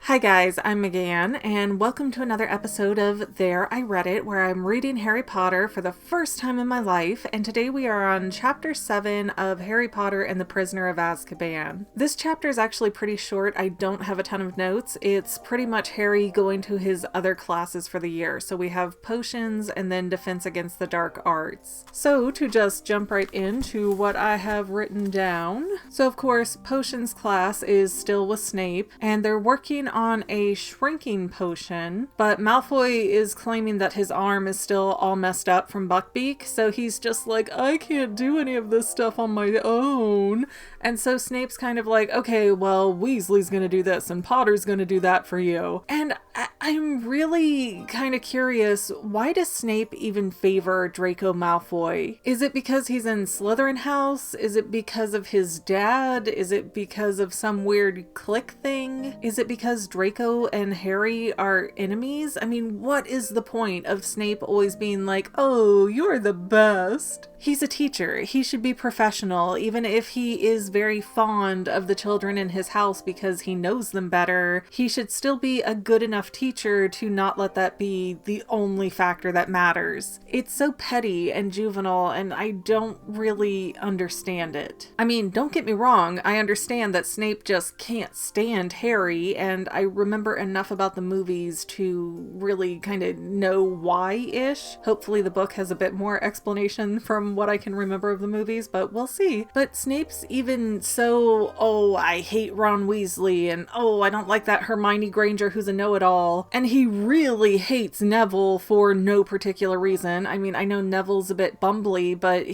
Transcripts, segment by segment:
Hi guys, I'm Megan, and welcome to another episode of There I Read It, where I'm reading Harry Potter for the first time in my life, and today we are on Chapter 7 of Harry Potter and the Prisoner of Azkaban. This chapter is actually pretty short. I don't have a ton of notes. It's pretty much Harry going to his other classes for the year, so we have potions and then defense against the dark arts. So to just jump right into what I have written down. So of course, potions class is still with Snape, and they're working on a shrinking potion, but Malfoy is claiming that his arm is still all messed up from Buckbeak, so he's just like, I can't do any of this stuff on my own. And so Snape's kind of like, okay, well, Weasley's gonna do this and Potter's gonna do that for you. And I'm really kind of curious, why does Snape even favor Draco Malfoy? Is it because he's in Slytherin house? Is it because of his dad? Is it because of some weird clique thing? Is it because Draco and Harry are enemies? I mean, what is the point of Snape always being like, oh, you're the best? He's a teacher. He should be professional, even if he is very fond of the children in his house because he knows them better. He should still be a good enough teacher to not let that be the only factor that matters. It's so petty and juvenile, and I don't really understand it. I mean, don't get me wrong, I understand that Snape just can't stand Harry, and I remember enough about the movies to really kind of know why-ish. Hopefully the book has a bit more explanation from what I can remember of the movies, but we'll see. But Snape's even so, oh, I hate Ron Weasley, and oh, I don't like that Hermione Granger who's a know-it-all, and he really hates Neville for no particular reason. I mean, I know Neville's a bit bumbly, but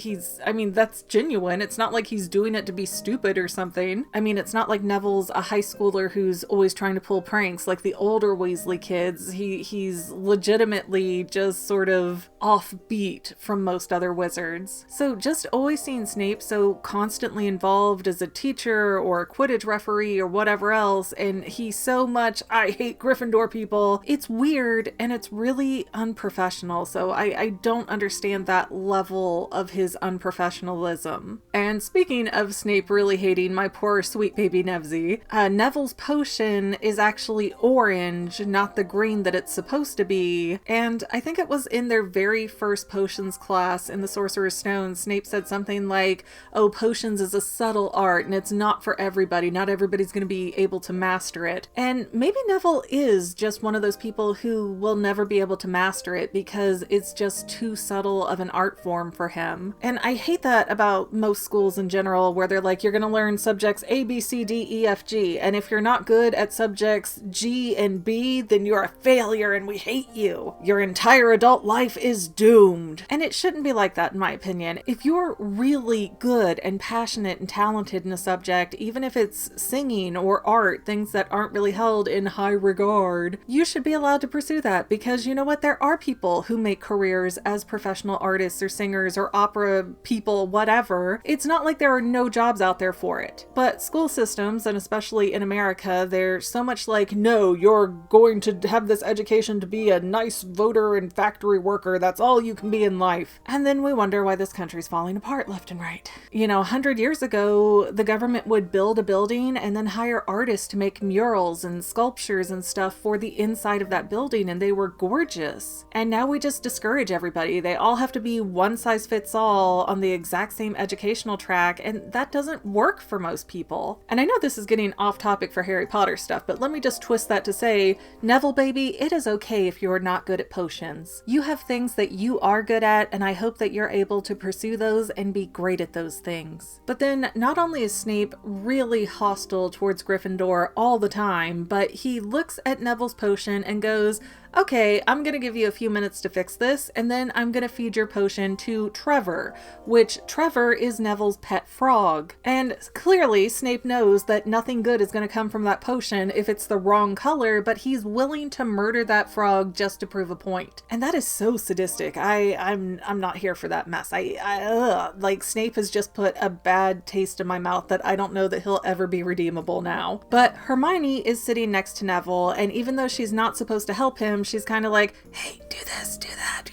that's genuine. It's not like he's doing it to be stupid or something. I mean, it's not like Neville's a high schooler who's always trying to pull pranks like the older Weasley kids. He's legitimately just sort of offbeat from most other wizards. So just always seeing Snape so constantly involved as a teacher or a Quidditch referee or whatever else, and he's so much, I hate Gryffindor people, it's weird and it's really unprofessional. So I don't understand that level of his unprofessionalism. And speaking of Snape really hating my poor sweet baby Nevsy, Neville's potion is actually orange, not the green that it's supposed to be. And I think it was in their very first potions class in the Sorcerer's Stone, Snape said something like, oh, potions is a subtle art and it's not for everybody. Not everybody's going to be able to master it. And maybe Neville is just one of those people who will never be able to master it because it's just too subtle of an art form for him. And I hate that about most schools in general, where they're like, you're going to learn subjects A, B, C, D, E, F, G. And if you're not good at subjects G and B, then you're a failure and we hate you. Your entire adult life is doomed. And it shouldn't be like that, in my opinion. If you're really good and passionate and talented in a subject, even if it's singing or art, things that aren't really held in high regard, you should be allowed to pursue that, because you know what? There are people who make careers as professional artists or singers or opera people, whatever. It's not like there are no jobs out there for it. But school systems, and especially in America, they're so much like, no, you're going to have this education to be a nice voter and factory worker. That's all you can be in life. And then we wonder why this country's falling apart left and right. You know, 100 years ago, the government would build a building and then hire artists to make murals and sculptures and stuff for the inside of that building, and they were gorgeous. And now we just discourage everybody. They all have to be one size fits all on the exact same educational track, and that doesn't work for most people. And I know this is getting off topic for Harry Potter stuff, but let me just twist that to say, Neville baby, it is okay if you're not good at potions. You have things that you are good at, and I hope that you're able to pursue those and be great at those things. But then not only is Snape really hostile towards Gryffindor all the time, but he looks at Neville's potion and goes, okay, I'm gonna give you a few minutes to fix this, and then I'm gonna feed your potion to Trevor, which Trevor is Neville's pet frog. And clearly Snape knows that nothing good is gonna come from that potion if it's the wrong color, but he's willing to murder that frog just to prove a point. And that is so sadistic. I'm not here for that mess. Like, Snape has just put a bad taste in my mouth that I don't know that he'll ever be redeemable now. But Hermione is sitting next to Neville, and even though she's not supposed to help him, she's kind of like, hey, do this, do that,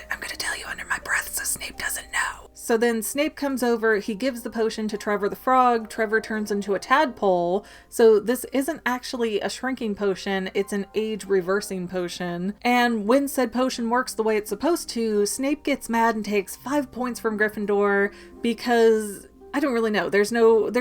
I'm gonna tell you under my breath so Snape doesn't know. So then Snape comes over, he gives the potion to Trevor the Frog, Trevor turns into a tadpole, so this isn't actually a shrinking potion, it's an age-reversing potion. And when said potion works the way it's supposed to, Snape gets mad and takes 5 points from Gryffindor because I don't really know. There's no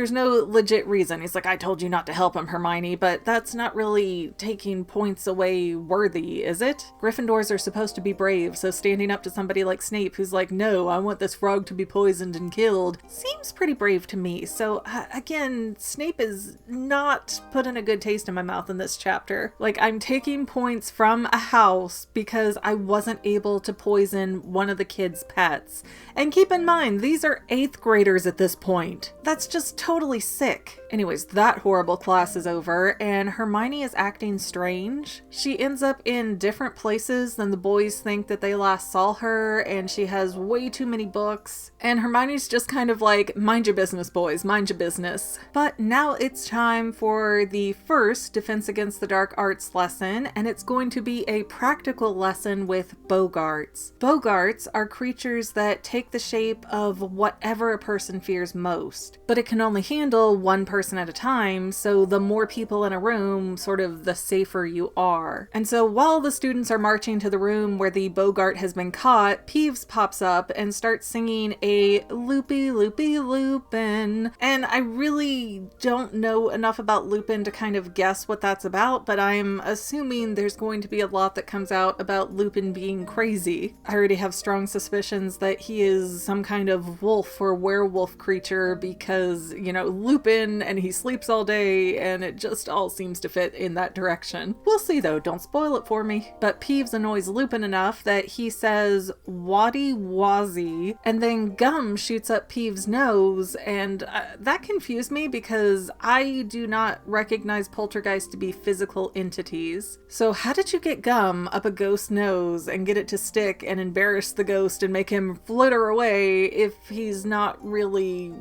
legit reason. He's like, I told you not to help him, Hermione, but that's not really taking points away worthy, is it? Gryffindors are supposed to be brave, so standing up to somebody like Snape who's like, no, I want this frog to be poisoned and killed, seems pretty brave to me. So again, Snape is not putting a good taste in my mouth in this chapter. Like, I'm taking points from a house because I wasn't able to poison one of the kids' pets. And keep in mind, these are 8th graders at this point. That's just totally sick. Anyways, that horrible class is over and Hermione is acting strange. She ends up in different places than the boys think that they last saw her, and she has way too many books. And Hermione's just kind of like, mind your business, boys, mind your business. But now it's time for the first Defense Against the Dark Arts lesson, and it's going to be a practical lesson with Boggarts. Boggarts are creatures that take the shape of whatever a person fears most, but it can only handle one person at a time, so the more people in a room, sort of the safer you are. And so while the students are marching to the room where the Boggart has been caught, Peeves pops up and starts singing a loopy loopy Lupin. And I really don't know enough about Lupin to kind of guess what that's about, but I'm assuming there's going to be a lot that comes out about Lupin being crazy. I already have strong suspicions that he is some kind of wolf or werewolf creature because, Lupin, and he sleeps all day, and it just all seems to fit in that direction. We'll see though, don't spoil it for me. But Peeves annoys Lupin enough that he says waddy wazzy, and then gum shoots up Peeves' nose, and that confused me because I do not recognize poltergeists to be physical entities. So how did you get gum up a ghost's nose and get it to stick and embarrass the ghost and make him flitter away if he's not really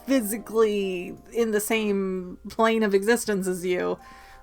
physically in the same plane of existence as you?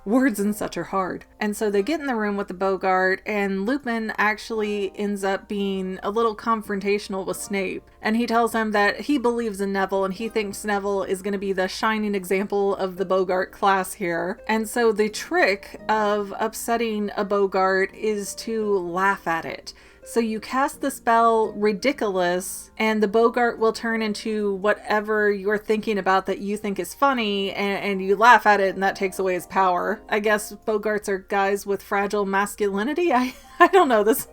Words and such are hard. And so they get in the room with the Boggart, and Lupin actually ends up being a little confrontational with Snape. And he tells him that he believes in Neville and he thinks Neville is going to be the shining example of the Boggart class here. And so the trick of upsetting a Boggart is to laugh at it. So you cast the spell Ridiculous, and the Boggart will turn into whatever you're thinking about that you think is funny, and you laugh at it, and that takes away his power. I guess Boggarts are guys with fragile masculinity? I don't know. This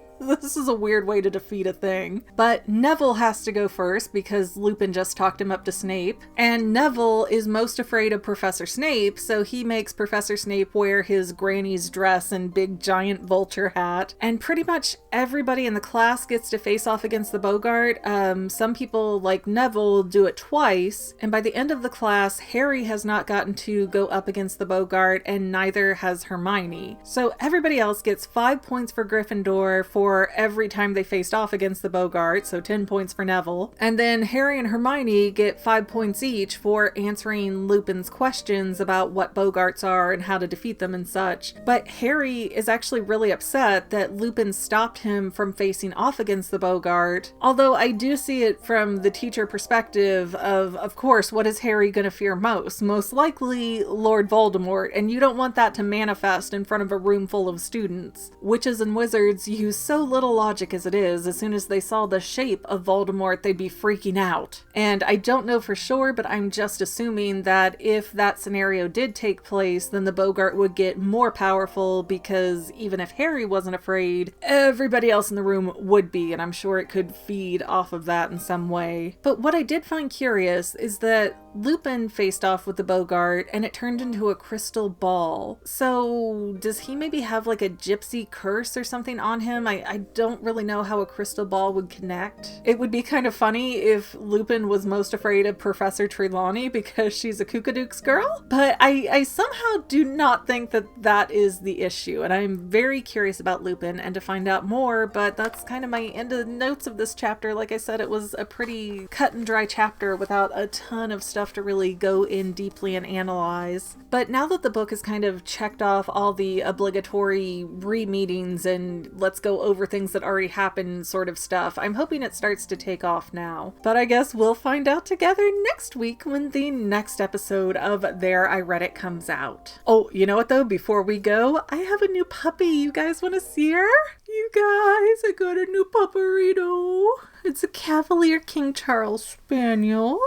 is a weird way to defeat a thing. But Neville has to go first because Lupin just talked him up to Snape. And Neville is most afraid of Professor Snape, so he makes Professor Snape wear his granny's dress and big giant vulture hat. And pretty much everybody in the class gets to face off against the Boggart. Some people, like Neville, do it twice. And by the end of the class, Harry has not gotten to go up against the Boggart, and neither has Hermione. So everybody else gets 5 points for Gryffindor for every time they faced off against the Boggart, so 10 points for Neville. And then Harry and Hermione get 5 points each for answering Lupin's questions about what Boggarts are and how to defeat them and such. But Harry is actually really upset that Lupin stopped him from facing off against the Boggart. Although I do see it from the teacher perspective of course, what is Harry gonna fear most? Most likely Lord Voldemort, and you don't want that to manifest in front of a room full of students. Witches and wizards use so little logic as it is. As soon as they saw the shape of Voldemort, they'd be freaking out. And I don't know for sure, but I'm just assuming that if that scenario did take place, then the Boggart would get more powerful because even if Harry wasn't afraid, everybody else in the room would be, and I'm sure it could feed off of that in some way. But what I did find curious is that Lupin faced off with the Boggart and it turned into a crystal ball. So does he maybe have like a gypsy curse or something on him? I I don't really know how a crystal ball would connect. It would be kind of funny if Lupin was most afraid of Professor Trelawney because she's a Kookadook's girl, but I somehow do not think that that is the issue, and I'm very curious about Lupin and to find out more, but that's kind of my end of notes of this chapter. Like I said, it was a pretty cut and dry chapter without a ton of stuff to really go in deeply and analyze. But now that the book has kind of checked off all the obligatory re-meetings and let's go over things that already happened sort of stuff, I'm hoping it starts to take off now. But I guess we'll find out together next week when the next episode of There I Read It comes out. Oh, you know what though? Before we go, I have a new puppy. You guys want to see her? You guys, I got a new pupperito. It's a Cavalier King Charles Spaniel.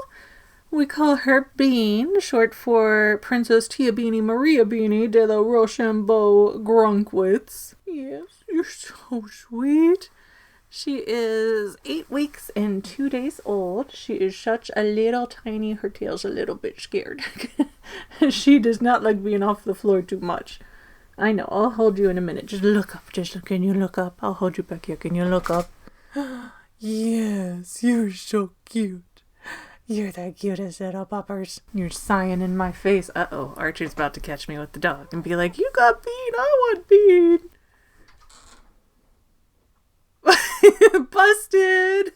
We call her Bean, short for Princess Tia Beanie Maria Beanie de la Rochambeau Grunkwitz. Yes, you're so sweet. She is 8 weeks and 2 days old. She is such a little tiny, her tail's a little bit scared. She does not like being off the floor too much. I know, I'll hold you in a minute. Just look up, can you look up? I'll hold you back here, can you look up? Yes, you're so cute. You're the cutest little puppers. You're sighing in my face. Uh-oh, Archie's about to catch me with the dog and be like, you got Bean, I want Bean. Busted!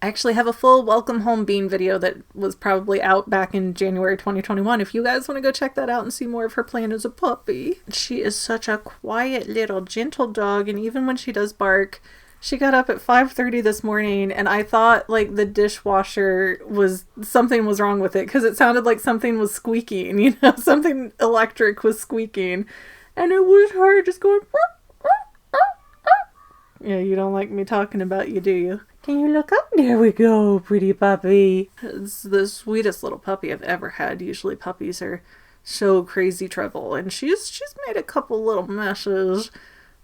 I actually have a full Welcome Home Bean video that was probably out back in January 2021. If you guys want to go check that out and see more of her playing as a puppy. She is such a quiet little gentle dog, and even when she does bark, she got up at 5:30 this morning and I thought like the dishwasher something was wrong with it because it sounded like something was squeaking, you know, something electric was squeaking. And it was her just going, yeah, you don't like me talking about you, do you? Can you look up? There we go, pretty puppy. It's the sweetest little puppy I've ever had. Usually puppies are so crazy trouble, and she's made a couple little messes.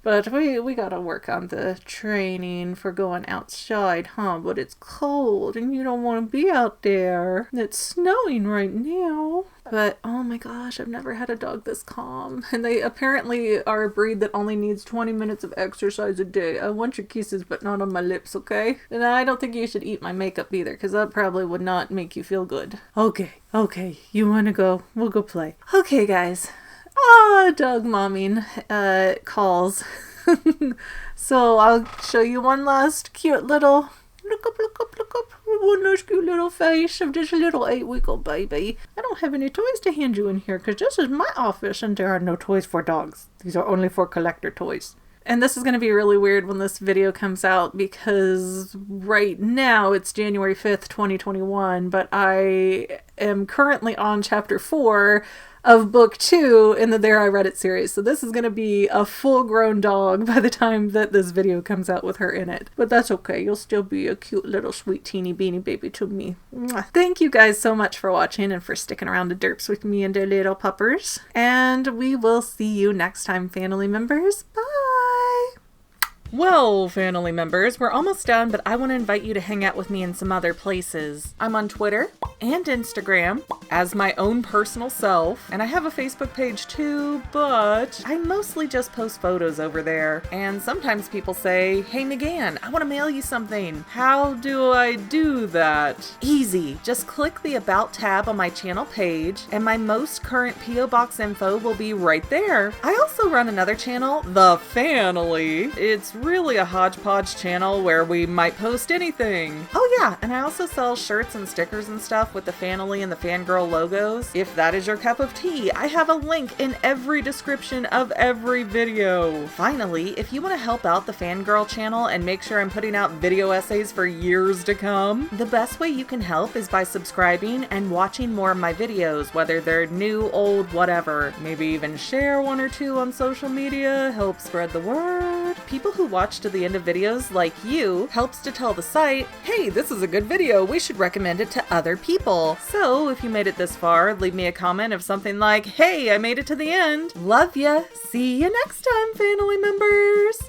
But we gotta work on the training for going outside, huh? But it's cold and you don't want to be out there. It's snowing right now. But oh my gosh, I've never had a dog this calm. And they apparently are a breed that only needs 20 minutes of exercise a day. I want your kisses, but not on my lips, okay? And I don't think you should eat my makeup either, because that probably would not make you feel good. Okay, you want to go? We'll go play. Okay, guys. Dog momming calls. So I'll show you one last cute little look up. One last cute little face of this little 8-week-old baby. I don't have any toys to hand you in here because this is my office and there are no toys for dogs. These are only for collector toys. And this is going to be really weird when this video comes out because right now it's January 5th, 2021, but I am currently on chapter 4 of book 2 in the There I Read It series. So this is going to be a full-grown dog by the time that this video comes out with her in it. But that's okay. You'll still be a cute little sweet teeny beanie baby to me. Mwah. Thank you guys so much for watching and for sticking around the derps with me and the little puppers. And we will see you next time, Fanily members. Bye! Well, Fanily members, we're almost done, but I want to invite you to hang out with me in some other places. I'm on Twitter and Instagram as my own personal self, and I have a Facebook page too, but I mostly just post photos over there. And sometimes people say, hey McGann, I want to mail you something. How do I do that? Easy. Just click the About tab on my channel page, and my most current P.O. Box info will be right there. I also run another channel, The Fanily. It's really a hodgepodge channel where we might post anything. Oh yeah, and I also sell shirts and stickers and stuff with the Fanily and the Fangirl logos. If that is your cup of tea, I have a link in every description of every video. Finally, if you want to help out the Fangirl channel and make sure I'm putting out video essays for years to come, the best way you can help is by subscribing and watching more of my videos, whether they're new, old, whatever. Maybe even share one or two on social media, help spread the word. People who watch to the end of videos like you helps to tell the site, hey, this is a good video, we should recommend it to other people. So if you made it this far, leave me a comment of something like, hey, I made it to the end. Love ya. See you next time, Fanily members.